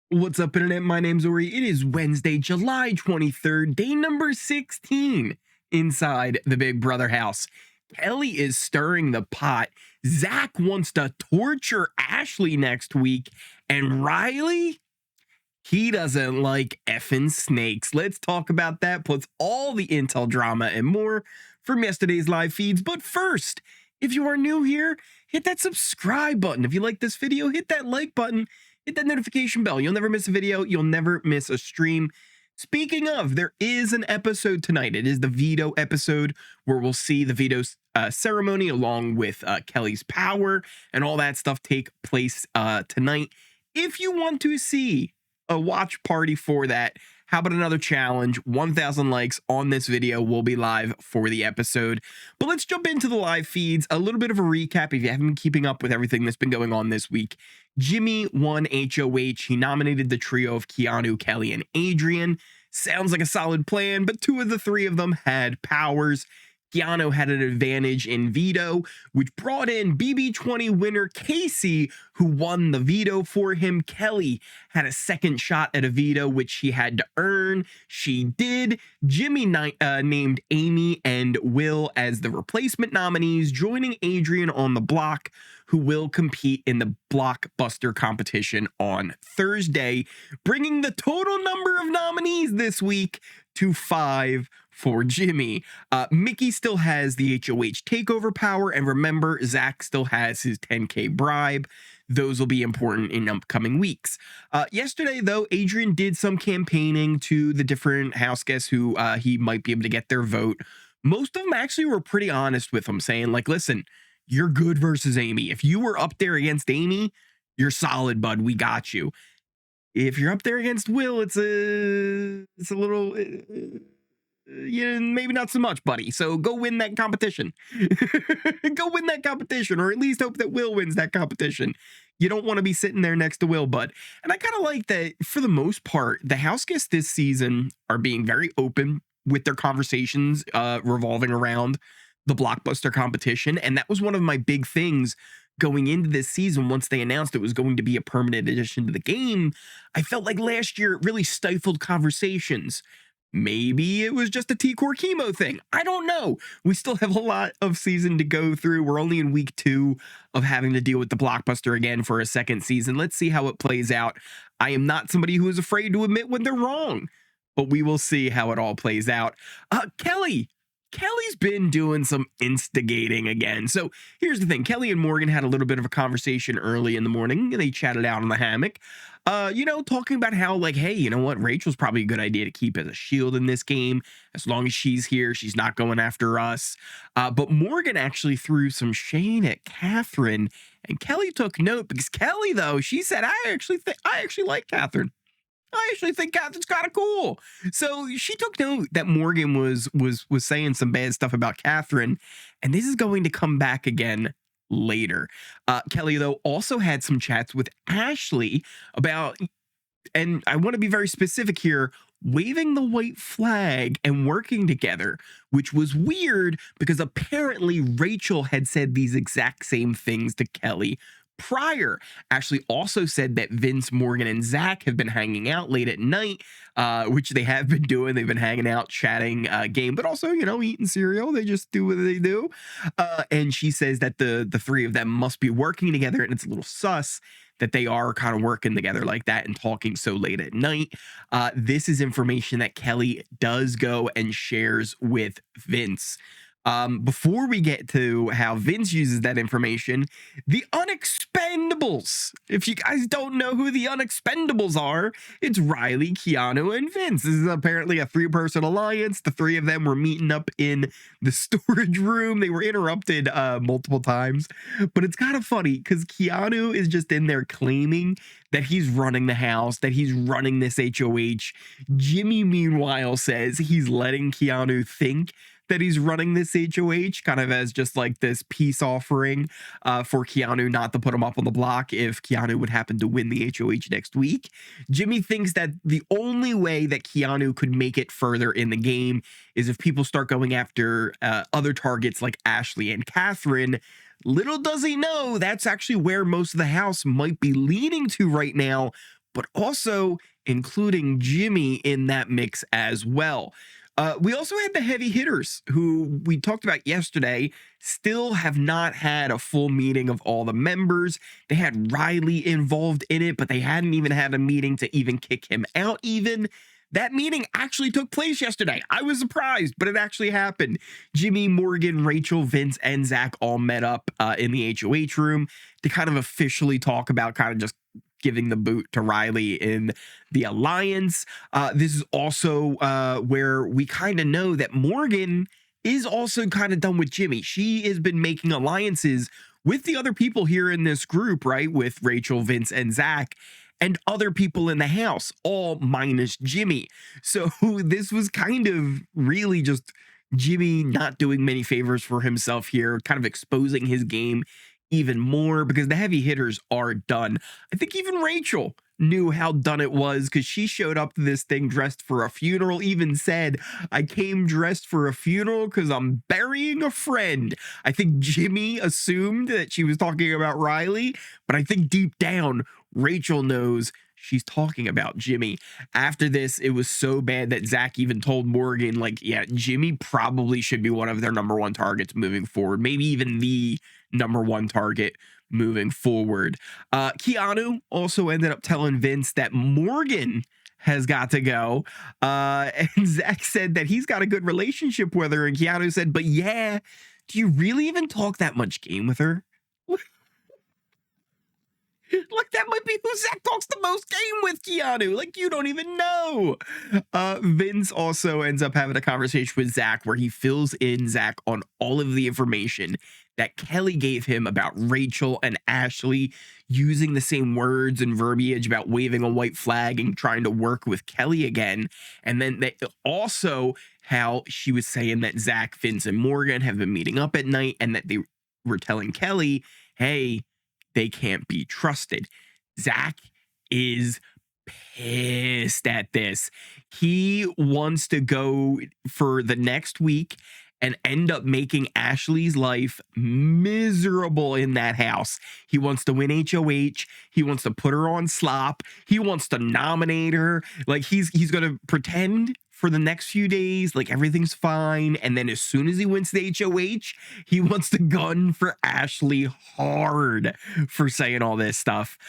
What's up, Internet? My name's Ori. It is Wednesday, July 23rd, day number 16 inside the Big Brother house. Kelley is stirring the pot. Zach wants to torture Ashley next week. And Rylie, he doesn't like effing snakes. Let's talk about that, plus all the intel drama and more from yesterday's live feeds. But first, if you are new here, hit that subscribe button. If you like this video, hit that like button. Hit that notification bell. You'll never miss a video. You'll never miss a stream. Speaking of, there is an episode tonight. It is the veto episode where we'll see the veto ceremony along with Kelley's power and all that stuff take place tonight. If you want to see a watch party for that, how about another challenge? 1,000 likes on this video will be live for the episode. But let's jump into the live feeds. A little bit of a recap if you haven't been keeping up with everything that's been going on this week. Jimmy won HOH. He nominated the trio of Keanu, Kelley, and Adrian. Sounds like a solid plan, but two of the three of them had powers. Keanu had an advantage in veto, which brought in BB20 winner Casey, who won the veto for him. Kelley had a second shot at a veto, which she had to earn. She did. Jimmy named Amy and Will as the replacement nominees, joining Adrian on the block, who will compete in the blockbuster competition on Thursday, bringing the total number of nominees this week to 5 for Jimmy. Mickey still has the HOH takeover power, and remember, Zach still has his 10K bribe. Those will be important in upcoming weeks. Yesterday, though, Adrian did some campaigning to the different house guests who he might be able to get their vote. Most of them actually were pretty honest with him, saying, like, listen, you're good versus Amy. If you were up there against Amy, you're solid, bud. We got you. If you're up there against Will, it's a little... yeah, maybe not so much, buddy. So go win that competition. Go win that competition, or at least hope that Will wins that competition. You don't want to be sitting there next to Will, bud. And I kind of like that, for the most part, the house guests this season are being very open with their conversations revolving around the blockbuster competition. And that was one of my big things going into this season. Once they announced it was going to be a permanent addition to the game, I felt like last year it really stifled conversations. Maybe it was just a T-Core chemo thing. I don't know. We still have a lot of season to go through. We're only in week 2 of having to deal with the blockbuster again for a second season. Let's see how it plays out. I am not somebody who is afraid to admit when they're wrong, but we will see how it all plays out. Kelley's been doing some instigating again. So here's the thing. Kelley and Morgan had a little bit of a conversation early in the morning. They chatted out on the hammock, talking about how, like, hey, you know what? Rachel's probably a good idea to keep as a shield in this game. As long as she's here, she's not going after us. But Morgan actually threw some shade at Catherine, and Kelley took note because Kelley, though, she said, I actually like Catherine. I actually think Catherine's kind of cool. So she took note that Morgan was saying some bad stuff about Catherine, and this is going to come back again later. Kelley, though, also had some chats with Ashley about, and I want to be very specific here, waving the white flag and working together, which was weird because apparently Rachel had said these exact same things to Kelley prior. Ashley also said that Vince, Morgan, and Zach have been hanging out late at night, which they have been doing. They've been hanging out, chatting game, but also, eating cereal. They just do what they do. And she says that the three of them must be working together, and it's a little sus that they are kind of working together like that and talking so late at night. This is information that Kelley does go and shares with Vince. Before we get to how Vince uses that information, the Unexpendables. If you guys don't know who the Unexpendables are, it's Rylie, Keanu, and Vince. This is apparently a 3-person alliance. The 3 of them were meeting up in the storage room. They were interrupted multiple times, but it's kind of funny because Keanu is just in there claiming that he's running the house, that he's running this HOH. Jimmy, meanwhile, says he's letting Keanu think that he's running this HOH kind of as just like this peace offering for Keanu not to put him up on the block if Keanu would happen to win the HOH next week. Jimmy thinks that the only way that Keanu could make it further in the game is if people start going after other targets like Ashley and Catherine. Little does he know that's actually where most of the house might be leaning to right now. but also including Jimmy in that mix as well. We also had the heavy hitters who we talked about yesterday still have not had a full meeting of all the members. They had Rylie involved in it, but they hadn't even had a meeting to even kick him out even. That meeting actually took place yesterday. I was surprised, but it actually happened. Jimmy, Morgan, Rachel, Vince, and Zach all met up in the HOH room to kind of officially talk about kind of just giving the boot to Rylie in the alliance. This is also where we kind of know that Morgan is also kind of done with Jimmy. She has been making alliances with the other people here in this group, right? With Rachel, Vince, and Zach, and other people in the house, all minus Jimmy. So this was kind of really just Jimmy not doing many favors for himself here, kind of exposing his game even more because the heavy hitters are done. I think even Rachel knew how done it was because she showed up to this thing dressed for a funeral, even said, I came dressed for a funeral because I'm burying a friend. I think Jimmy assumed that she was talking about Rylie, but I think deep down, Rachel knows she's talking about Jimmy. After this, it was so bad that Zach even told Morgan, like, yeah, Jimmy probably should be one of their number one targets moving forward, maybe even the number one target moving forward. Keanu also ended up telling Vince that Morgan has got to go. And Zach said that he's got a good relationship with her. And Keanu said, but yeah, do you really even talk that much game with her? Like, that might be who Zach talks the most game with, Keanu. Like, you don't even know. Vince also ends up having a conversation with Zach where he fills in Zach on all of the information that Kelley gave him about Rachel and Ashley, using the same words and verbiage about waving a white flag and trying to work with Kelley again. And then also how she was saying that Zach, Vince, and Morgan have been meeting up at night and that they were telling Kelley, hey, they can't be trusted. Zach is pissed at this. He wants to go for the next week and end up making Ashley's life miserable in that house. He wants to win HOH. He wants to put her on slop. He wants to nominate her. Like, he's going to pretend for the next few days like everything's fine, and then as soon as he wins the HOH, he wants to gun for Ashley hard for saying all this stuff.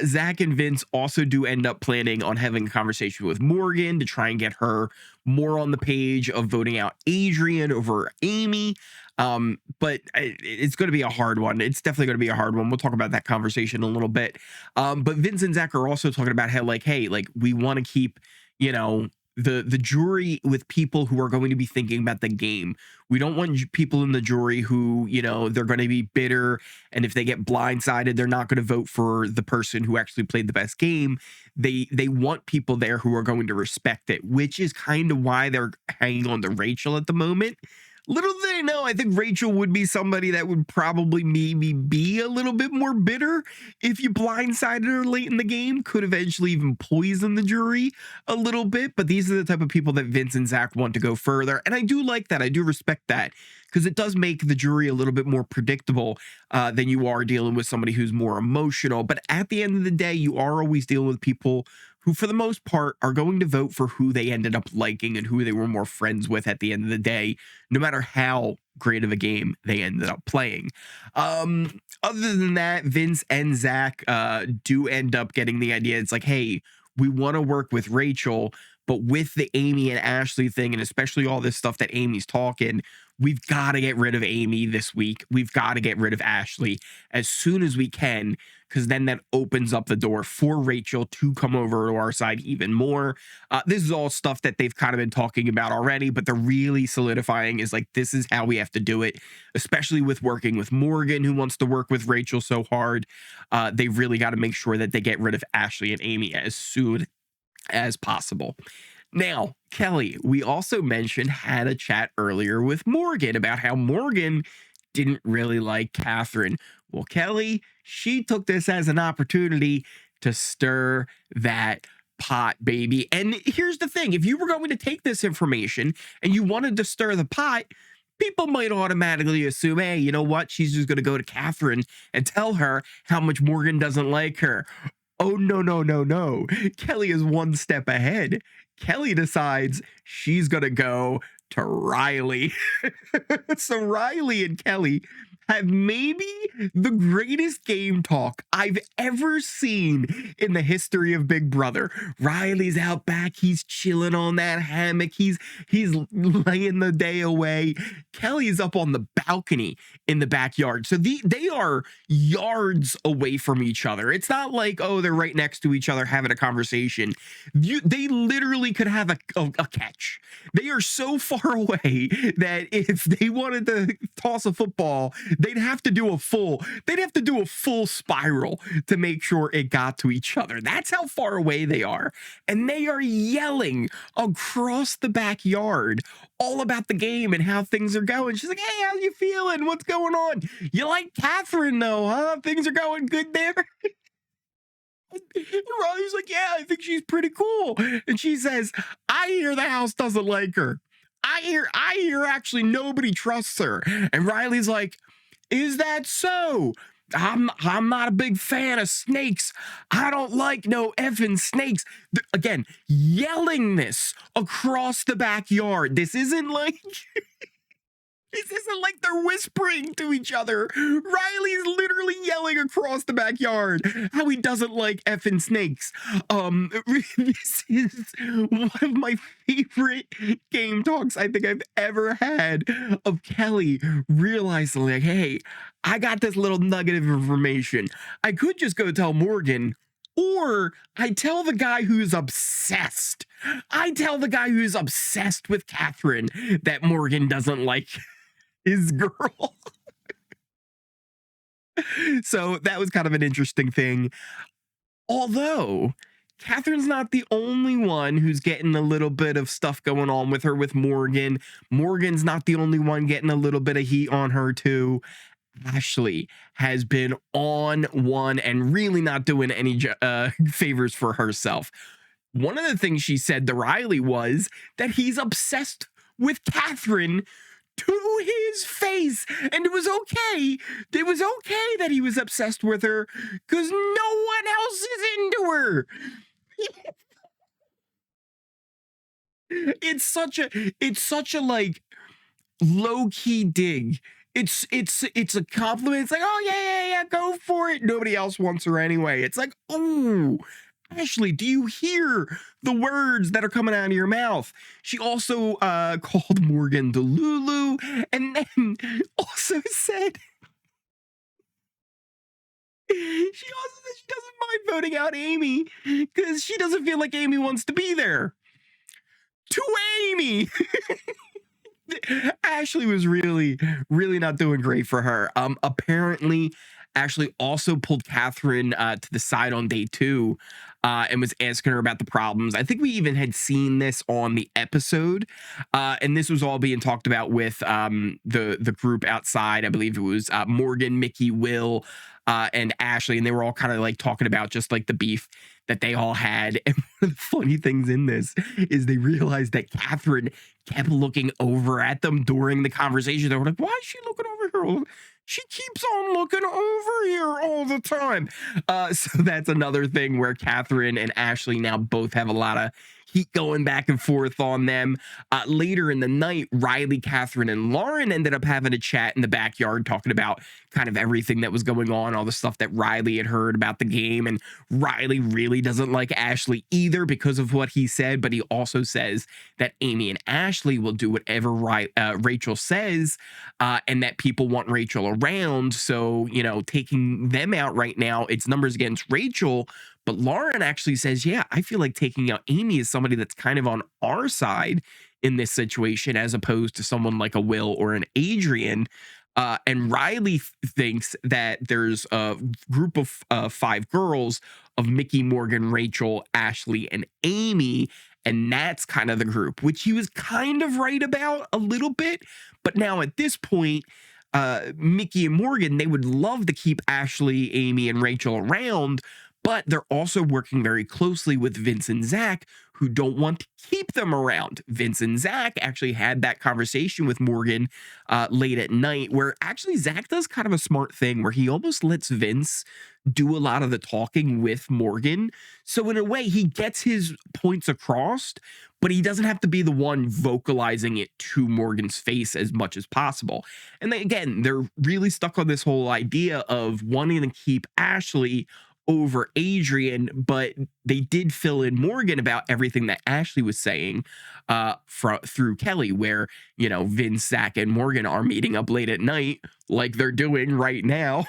Zach and Vince also do end up planning on having a conversation with Morgan to try and get her more on the page of voting out Adrian over Amy. But it's going to be a hard one. It's definitely going to be a hard one. We'll talk about that conversation in a little bit. But Vince and Zach are also talking about how, like, hey, like, we want to keep, you know, the jury with people who are going to be thinking about the game. We don't want people in the jury who, you know, they're going to be bitter, and if they get blindsided, they're not going to vote for the person who actually played the best game. They want people there who are going to respect it, which is kind of why they're hanging on to Rachel at the moment. Little do they know, I think Rachel would be somebody that would probably maybe be a little bit more bitter if you blindsided her late in the game, could eventually even poison the jury a little bit. But these are the type of people that Vince and Zach want to go further. And I do like that. I do respect that, because it does make the jury a little bit more predictable than you are dealing with somebody who's more emotional. But at the end of the day, you are always dealing with people who, for the most part, are going to vote for who they ended up liking and who they were more friends with at the end of the day, no matter how great of a game they ended up playing. Other than that, Vince and Zach do end up getting the idea. It's like, hey, we want to work with Rachel, but with the Amy and Ashley thing, and especially all this stuff that Amy's talking, we've got to get rid of Amy this week. We've got to get rid of Ashley as soon as we can, because then that opens up the door for Rachel to come over to our side even more. This is all stuff that they've kind of been talking about already, but they're really solidifying is like, this is how we have to do it, especially with working with Morgan, who wants to work with Rachel so hard. They really got to make sure that they get rid of Ashley and Amy as soon as possible. Now, Kelley, we also mentioned, had a chat earlier with Morgan about how Morgan didn't really like Catherine. Well, Kelley, she took this as an opportunity to stir that pot, baby. And here's the thing. If you were going to take this information and you wanted to stir the pot, people might automatically assume, hey, you know what? She's just going to go to Catherine and tell her how much Morgan doesn't like her. Oh, no, no, no, no. Kelley is one step ahead. Kelley decides she's going to go to Rylie. So Rylie and Kelley have maybe the greatest game talk I've ever seen in the history of Big Brother. Rylie's out back, he's chilling on that hammock, he's laying the day away. Kelley's up on the balcony in the backyard. So they are yards away from each other. It's not like, oh, they're right next to each other having a conversation. They literally could have a catch. They are so far away that if they wanted to toss a football, they'd have to do a full spiral to make sure it got to each other. That's how far away they are. And they are yelling across the backyard all about the game and how things are going. She's like, hey, how you feeling? What's going on? You like Catherine though, huh? Things are going good there. Riley's like, yeah, I think she's pretty cool. And she says, I hear the house doesn't like her. I hear actually nobody trusts her. And Riley's like, is that so? I'm not a big fan of snakes. I don't like no effing snakes. Again, yelling this across the backyard. This isn't like they're whispering to each other. Riley's literally yelling across the backyard how he doesn't like effing snakes. This is one of my favorite game talks I think I've ever had of Kelley realizing, like, hey, I got this little nugget of information. I could just go tell Morgan, or I tell the guy who's obsessed. I tell the guy who's obsessed with Catherine that Morgan doesn't like his girl. So that was kind of an interesting thing. Although Catherine's not the only one who's getting a little bit of stuff going on with her with Morgan. Morgan's not the only one getting a little bit of heat on her too. Ashley has been on one and really not doing any favors for herself. One of the things she said to Rylie was that he's obsessed with Catherine to his face, and it was okay. It was okay that he was obsessed with her because no one else is into her. It's such a like low-key dig. It's a compliment. It's like, oh yeah, go for it. Nobody else wants her anyway. It's like, oh, Ashley, do you hear the words that are coming out of your mouth? She also called Morgan the Lulu, and then also said she doesn't mind voting out Amy because she doesn't feel like Amy wants to be there. To Amy. Ashley was really not doing great for her. Apparently Ashley also pulled Catherine to the side on day 2 and was asking her about the problems. I think we even had seen this on the episode, and this was all being talked about with the group outside. I believe it was Morgan, Mickey, Will, and Ashley, and they were all kind of like talking about just like the beef that they all had. And one of the funny things in this is they realized that Catherine kept looking over at them during the conversation. They were like, why is she looking over here? She keeps on looking over here all the time. So that's another thing where Catherine and Ashley now both have a lot of heat going back and forth on them. Later in the night, Rylie, Catherine, and Lauren ended up having a chat in the backyard talking about kind of everything that was going on, all the stuff that Rylie had heard about the game. And Rylie really doesn't like Ashley either because of what he said, but he also says that Amy and Ashley will do whatever Rachel says, and that people want Rachel around. So, you know, taking them out right now, it's numbers against Rachel. But Lauren actually says, yeah, I feel like taking out Amy is somebody that's kind of on our side in this situation, as opposed to someone like a Will or an Adrian. And Rylie thinks that there's a group of 5 girls of Mickey, Morgan, Rachel, Ashley, and Amy. And that's kind of the group, which he was kind of right about a little bit. But now at this point, Mickey and Morgan, they would love to keep Ashley, Amy, and Rachel around, but they're also working very closely with Vince and Zach, who don't want to keep them around. Vince and Zach actually had that conversation with Morgan late at night, where actually Zach does kind of a smart thing where he almost lets Vince do a lot of the talking with Morgan. So in a way, he gets his points across, but he doesn't have to be the one vocalizing it to Morgan's face as much as possible. And then, again, they're really stuck on this whole idea of wanting to keep Ashley over Adrian, but they did fill in Morgan about everything that Ashley was saying through Kelley, where, you know, Vince, Zach, and Morgan are meeting up late at night like they're doing right now.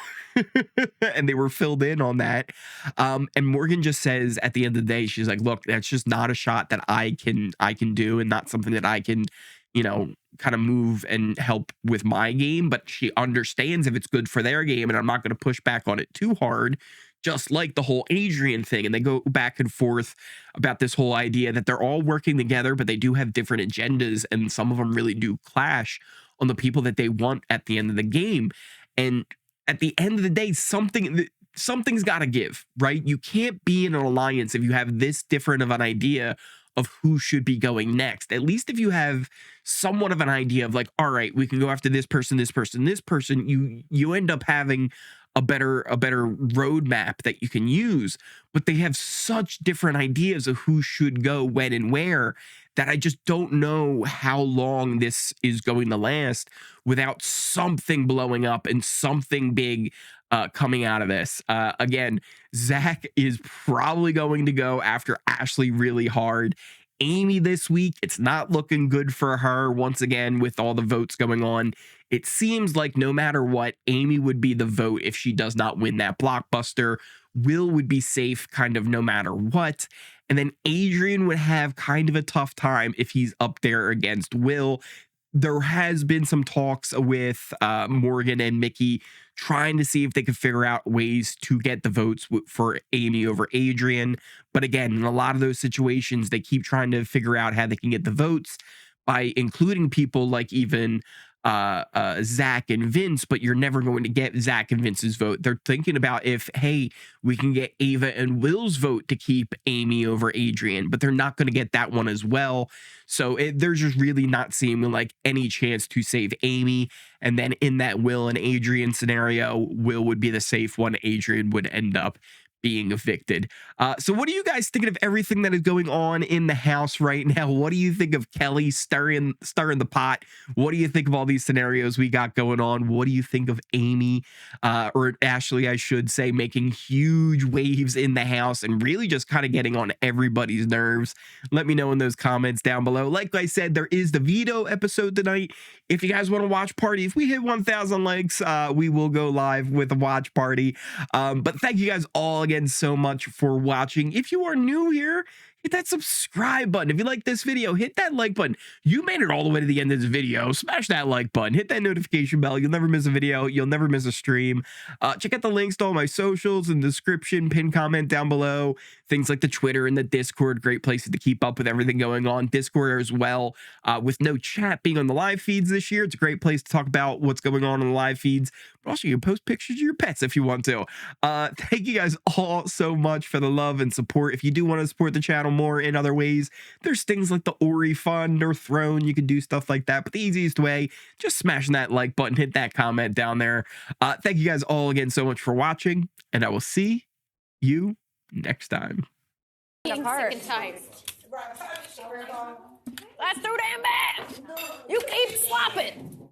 And they were filled in on that. And Morgan just says at the end of the day, she's like, look, that's just not a shot that I can do, and not something that I can, you know, kind of move and help with my game. But she understands if it's good for their game, and I'm not going to push back on it too hard, just like the whole Adrian thing. And they go back and forth about this whole idea that they're all working together, but they do have different agendas, and some of them really do clash on the people that they want at the end of the game. And at the end of the day, something's got to give, right? You can't be in an alliance if you have this different of an idea of who should be going next. At least if you have somewhat of an idea of like, all right, we can go after this person, this person, this person, you end up having a better roadmap that you can use. But they have such different ideas of who should go when and where that I just don't know how long this is going to last without something blowing up and something big coming out of this. Again, Zach is probably going to go after Ashley really hard. Amy this week, it's not looking good for her once again with all the votes going on. It seems like no matter what, Amy would be the vote if she does not win that blockbuster. Will would be safe kind of no matter what. And then Adrian would have kind of a tough time if he's up there against Will. There has been some talks with Morgan and Mickey trying to see if they could figure out ways to get the votes for Amy over Adrian. But again, in a lot of those situations, they keep trying to figure out how they can get the votes by including people like even Zach and Vince, but you're never going to get Zach and Vince's vote. They're thinking about if, hey, we can get Ava and Will's vote to keep Amy over Adrian, but they're not going to get that one as well. So there's just really not seeming like any chance to save Amy. And then in that Will and Adrian scenario, Will would be the safe one. Adrian would end up being evicted. So what are you guys thinking of everything that is going on in the house right now? What do you think of Kelley stirring the pot? What do you think of all these scenarios we got going on? What do you think of Amy, or Ashley, I should say, making huge waves in the house and really just kind of getting on everybody's nerves? Let me know in those comments down below. Like I said, there is the veto episode tonight. If you guys want to watch party, if we hit 1,000 likes, we will go live with a watch party. But thank you guys all again so much for watching. If you are new here, hit that subscribe button. If you like this video, hit that like button. You made it all the way to the end of this video. Smash that like button. Hit that notification bell. You'll never miss a video. You'll never miss a stream. Check out the links to all my socials in the description, pin comment down below. Things like the Twitter and the Discord, great places to keep up with everything going on. Discord as well, with no chat being on the live feeds this year. It's a great place to talk about what's going on the live feeds. But also, you can post pictures of your pets if you want to. Thank you guys all so much for the love and support. If you do want to support the channel more in other ways, there's things like the Ori Fund or Throne. You can do stuff like that. But the easiest way, just smashing that like button, hit that comment down there. Thank you guys all again so much for watching, and I will see you next time. Sick and tired. That's too damn bad. You keep swapping.